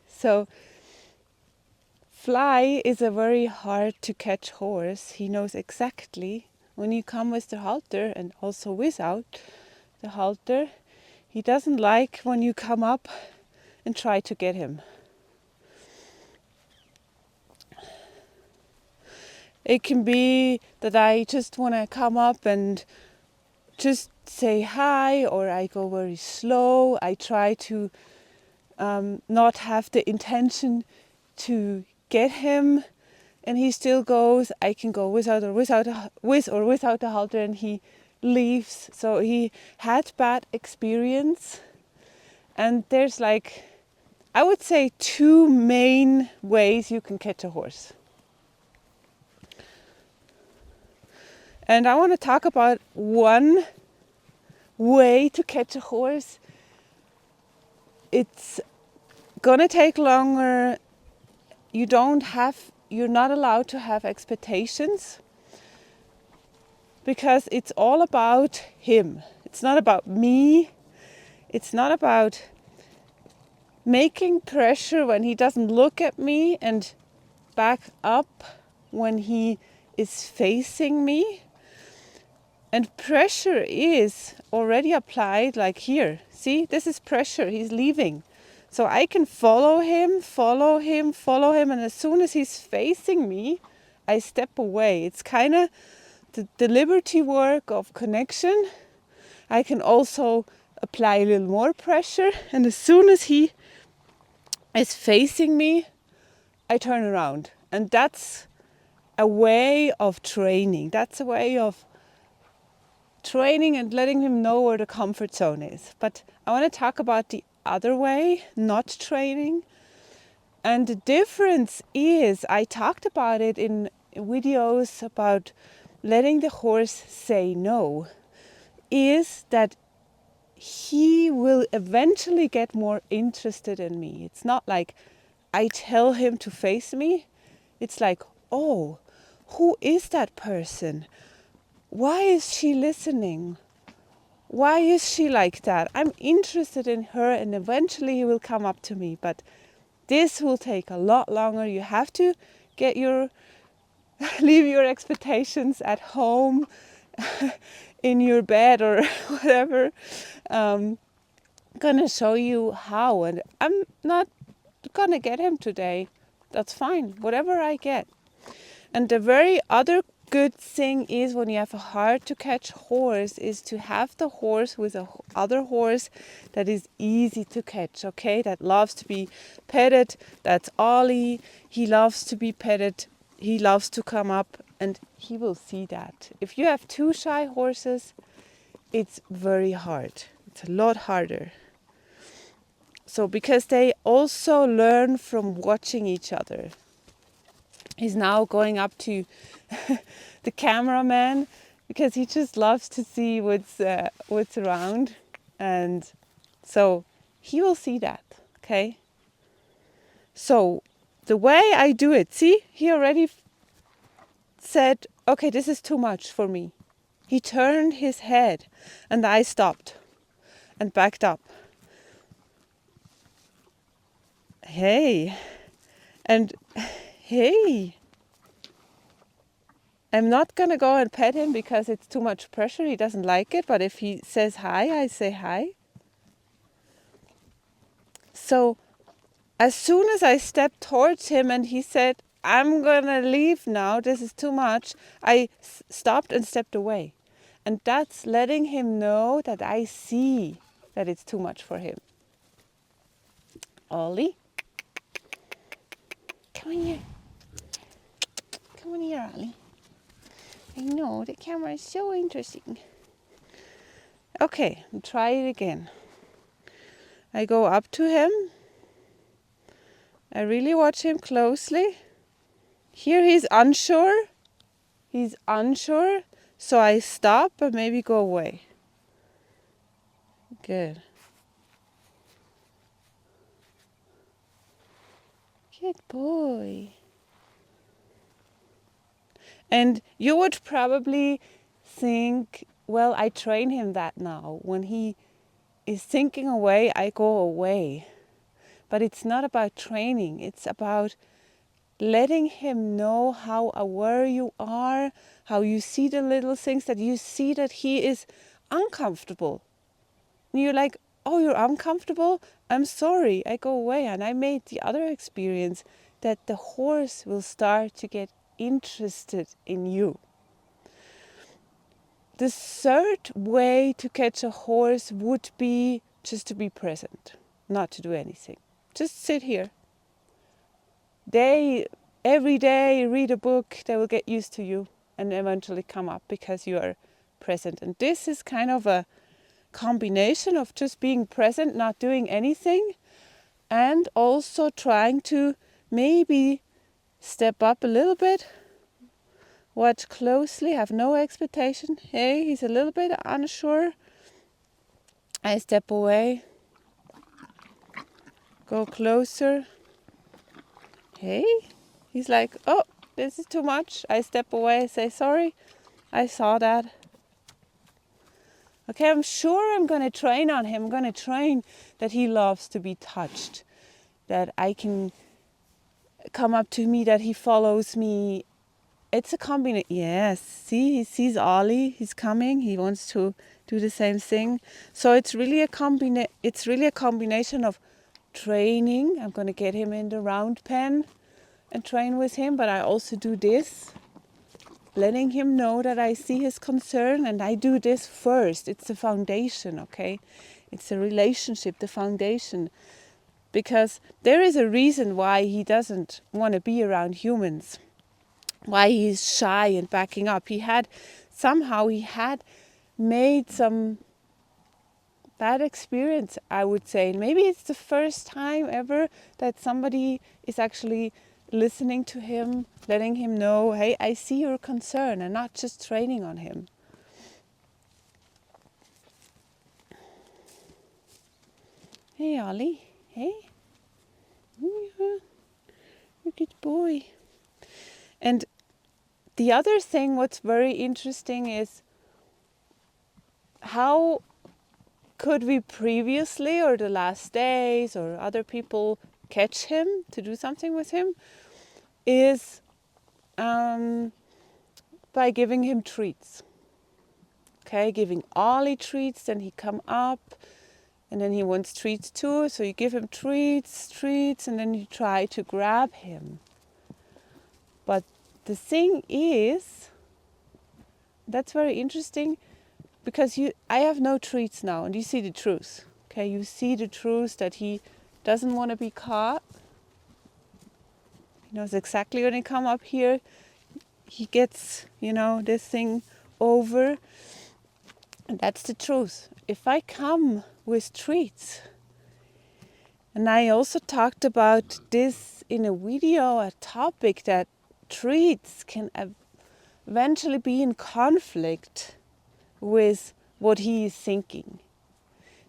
So Fly is a very hard to catch horse. He knows exactly when you come with the halter and also without the halter. He doesn't like when you come up and try to get him. It can be that I just want to come up and just say hi, or I go very slow. I try to not have the intention to get him, and he still goes. I can go with or without a halter, and he leaves. So he had bad experience, and there's like, I would say, two main ways you can catch a horse. And I want to talk about one way to catch a horse. It's gonna take longer. You're not allowed to have expectations, because it's all about him. It's not about me. It's not about making pressure when he doesn't look at me and back up when he is facing me. And pressure is already applied, like here. See, this is pressure. He's leaving. So I can follow him, and as soon as he's facing me, I step away. It's kind of the liberty work of connection. I can also apply a little more pressure, and as soon as he is facing me, I turn around. And that's a way of training. That's a way of training and letting him know where the comfort zone is. But I want to talk about the other way, not training. And the difference is, I talked about it in videos about letting the horse say no, is that he will eventually get more interested in me. It's not like I tell him to face me. It's like, oh, who is that person? Why is she listening? Why is she like that? I'm interested in her, and eventually he will come up to me. But this will take a lot longer. You have to get leave your expectations at home, in your bed or whatever. Gonna show you how, and I'm not gonna get him today. That's fine. Whatever I get. And the very other good thing is, when you have a hard to catch horse, is to have the horse with a other horse that is easy to catch, okay? That loves to be petted. That's Ollie. He loves to be petted. He loves to come up, and he will see that. If you have two shy horses, it's very hard. It's a lot harder. So because they also learn from watching each other. He's now going up to the cameraman because he just loves to see what's around, and so he will see that. Okay. So the way I do it, see, he already said, okay, this is too much for me. He turned his head, and I stopped and backed up. Hey, and hey. I'm not going to go and pet him because it's too much pressure. He doesn't like it. But if he says hi, I say hi. So as soon as I stepped towards him and he said, I'm going to leave now, this is too much, I stopped and stepped away. And that's letting him know that I see that it's too much for him. Ollie, come on here. Come on here, Ollie. I know, the camera is so interesting. Okay, try it again. I go up to him. I really watch him closely. Here he's unsure. So I stop and maybe go away. Good. Good boy. And you would probably think, well, I train him that now. When he is thinking away, I go away. But it's not about training. It's about letting him know how aware you are, how you see the little things, that you see that he is uncomfortable. And you're like, oh, you're uncomfortable? I'm sorry, I go away. And I made the other experience that the horse will start to get interested in you. The third way to catch a horse would be just to be present, not to do anything. Just sit here. Every day read a book, they will get used to you and eventually come up because you are present. And this is kind of a combination of just being present, not doing anything, and also trying to maybe step up a little bit. Watch closely, have no expectation. Hey, he's a little bit unsure. I step away. Go closer. Hey, he's like, oh, this is too much. I step away, say sorry. I saw that. Okay, I'm sure I'm going to train on him. I'm going to train that he loves to be touched. That I can come up to me, that he follows me. It's a combination. Yes, see, he sees Ollie. He's coming. He wants to do the same thing. So it's really a combination of training. I'm going to get him in the round pen and train with him. But I also do this, letting him know that I see his concern, and I do this first. It's the foundation, okay? It's a relationship, the foundation. Because there is a reason why he doesn't want to be around humans. Why he's shy and backing up. He had made some bad experience, I would say. Maybe it's the first time ever that somebody is actually listening to him, letting him know, hey, I see your concern, and not just training on him. Hey, Ollie. Hey. Yeah. Good boy. And the other thing, what's very interesting is how could we previously, or the last days, or other people catch him to do something with him, is by giving him treats. Okay, giving Ollie treats, then he come up, and then he wants treats too, so you give him treats, and then you try to grab him. But the thing is, that's very interesting, because I have no treats now, and you see the truth. Okay, you see the truth that he doesn't want to be caught. He knows exactly when he come up here, he gets, this thing over. And that's the truth. If I come with treats, and I also talked about this in a video, a topic that treats can eventually be in conflict with what he is thinking.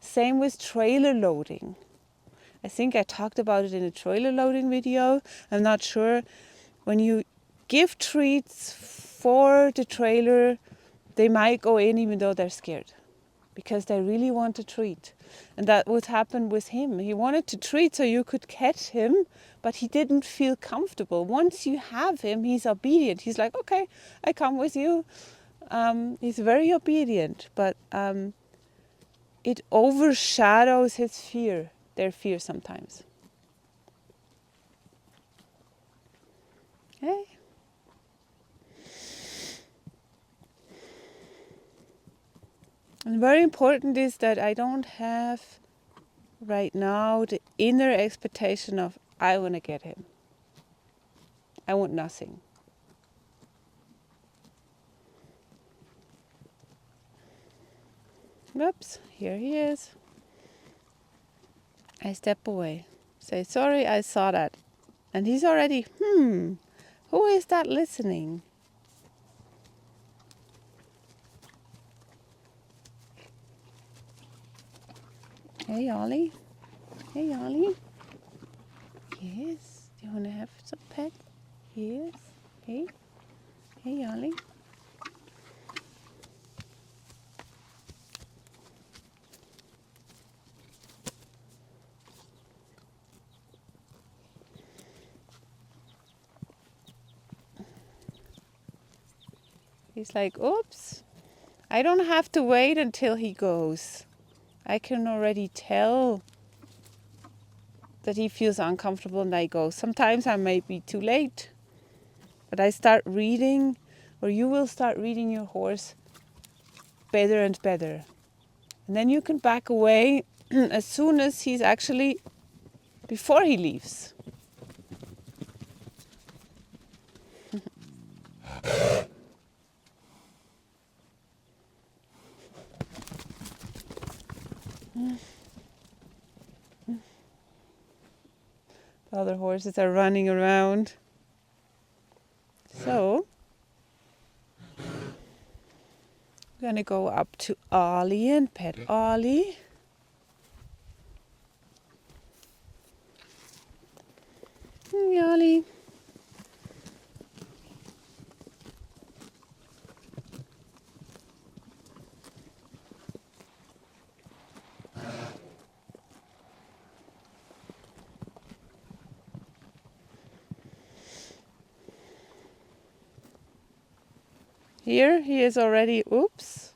Same with trailer loading. I think I talked about it in a trailer loading video. I'm not sure. When you give treats for the trailer, they might go in even though they're scared, because they really want a treat. And that would happen with him. He wanted to treat so you could catch him, but he didn't feel comfortable. Once you have him, he's obedient. He's like, okay, I come with you. He's very obedient, but it overshadows their fear sometimes. Okay. And very important is that I don't have right now the inner expectation of, I want to get him. I want nothing. Oops, here he is. I step away. Say, sorry, I saw that. And he's already, who is that listening? Hey, Ollie. Hey, Ollie. Yes. Do you want to have some pet? Yes. Hey. Hey, Ollie. He's like, oops, I don't have to wait until he goes. I can already tell that he feels uncomfortable and I go. Sometimes I may be too late, but I start reading, or you will start reading your horse better and better. And then you can back away as soon as he's actually, before he leaves. The other horses are running around. So, I'm going to go up to Ollie and pet Ollie. Hey, Ollie. Here he is already, oops.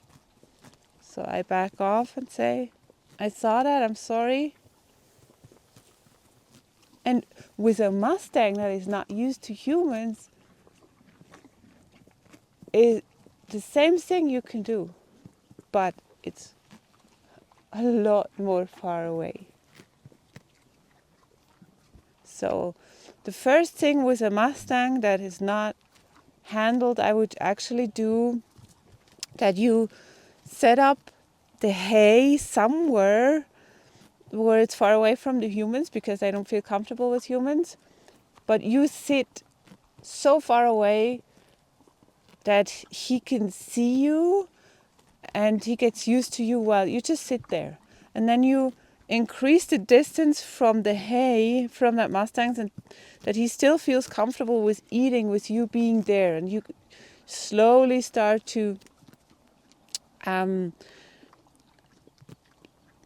So I back off and say, I saw that, I'm sorry. And with a Mustang that is not used to humans, is the same thing you can do, but it's a lot more far away. So the first thing with a Mustang that is not handled, I would actually do that you set up the hay somewhere where it's far away from the humans, because I don't feel comfortable with humans, but you sit so far away that he can see you and he gets used to you well. You just sit there and then you increase the distance from the hay, from that Mustang, and that he still feels comfortable with eating, with you being there, and you slowly start to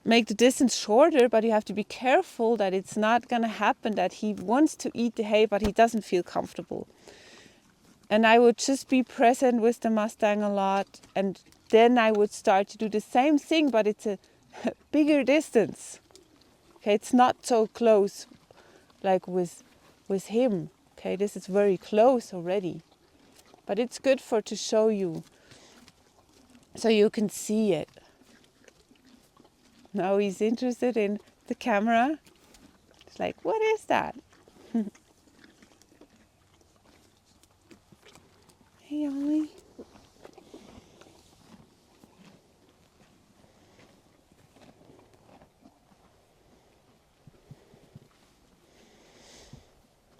make the distance shorter, but you have to be careful that it's not going to happen that he wants to eat the hay but he doesn't feel comfortable. And I would just be present with the Mustang a lot, and then I would start to do the same thing, but it's a bigger distance. Okay, it's not so close like with him. Okay, this is very close already, but it's good for to show you so you can see it. Now he's interested in the camera. It's like, what is that? Hey, Ollie.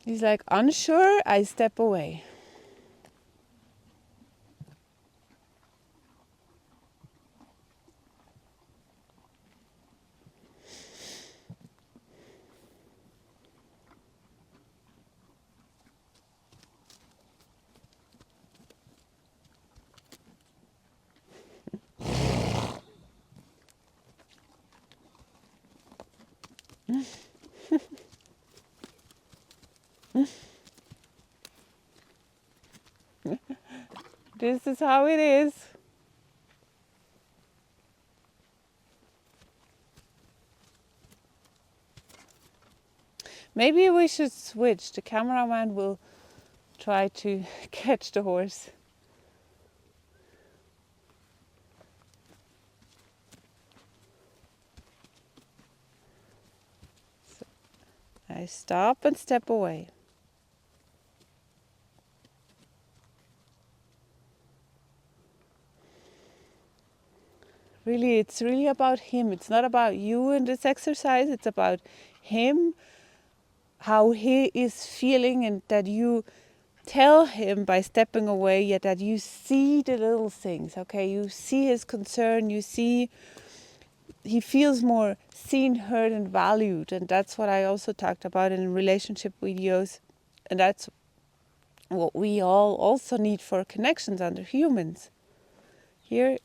He's like, unsure, I step away. This is how it is. Maybe we should switch. The cameraman will try to catch the horse. So I stop and step away. Really, it's really about him. It's not about you in this exercise. It's about him, how he is feeling, and that you tell him by stepping away, yet that you see the little things, okay? You see his concern, you see he feels more seen, heard, and valued. And that's what I also talked about in relationship videos. And that's what we all also need for connections under humans. Here,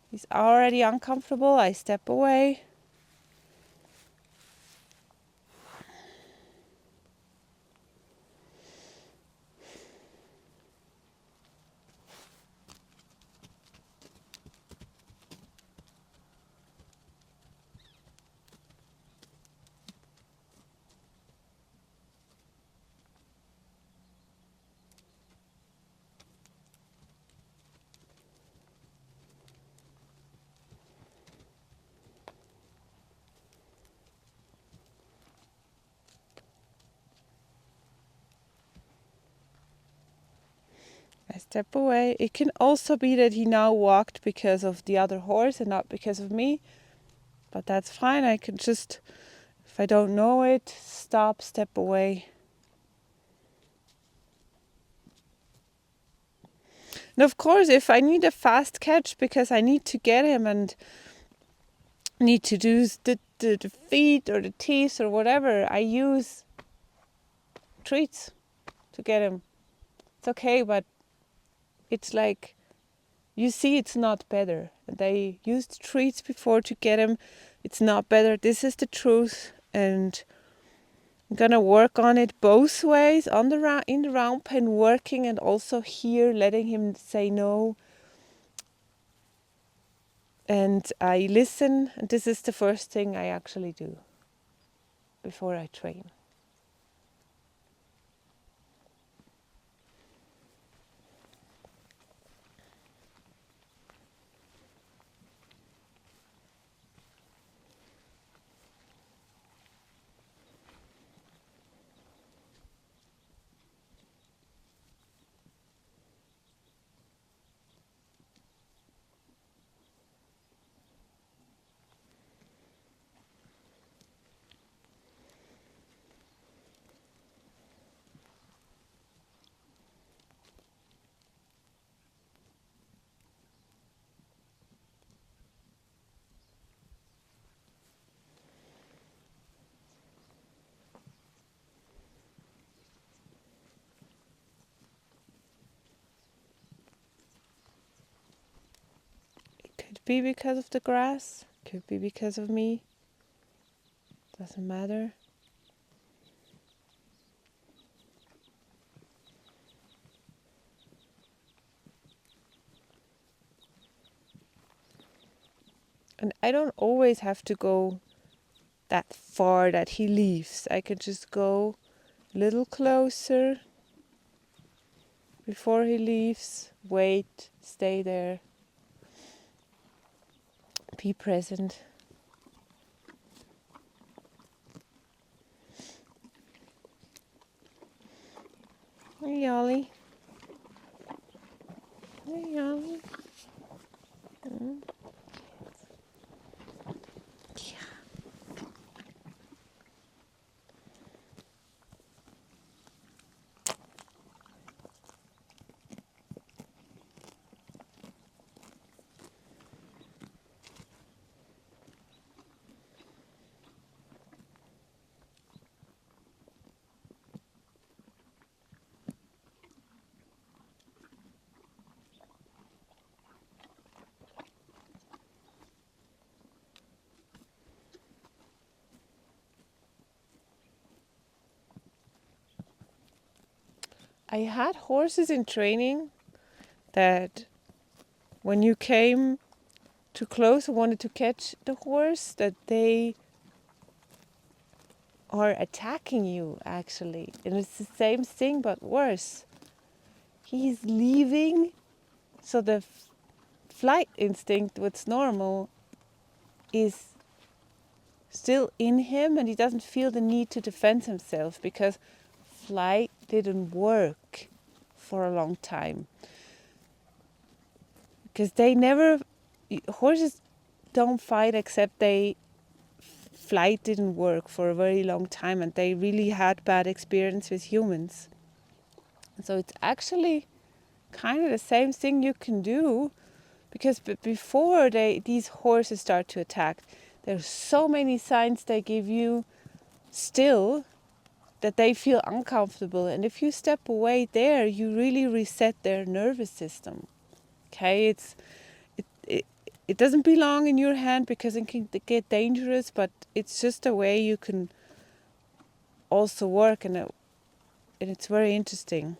he's already uncomfortable. I step away. step away. It can also be that he now walked because of the other horse and not because of me. But that's fine. I can just, if I don't know it, stop, step away. And of course, if I need a fast catch because I need to get him and need to do the feet or the teeth or whatever, I use treats to get him. It's okay, but it's like, you see, it's not better. They used treats before to get him. It's not better. This is the truth, and I'm gonna work on it both ways, on the in the round pen working, and also here letting him say no. And I listen, and this is the first thing I actually do before I train. Could be because of the grass, could be because of me. Doesn't matter. And I don't always have to go that far that he leaves. I could just go a little closer before he leaves. Wait, stay there. Be present. Hey, Ollie. Hey, Ollie. I had horses in training that when you came too close and wanted to catch the horse, that they are attacking you actually. And it's the same thing but worse. He's leaving, so the flight instinct, what's normal, is still in him, and he doesn't feel the need to defend himself because flight didn't work for a long time. Because horses don't fight except flight didn't work for a very long time, and they really had bad experience with humans. So it's actually kind of the same thing you can do, because before these horses start to attack, there's so many signs they give you still that they feel uncomfortable. And if you step away there, you really reset their nervous system. Okay, it doesn't belong in your hand because it can get dangerous, but it's just a way you can also work, and it's very interesting.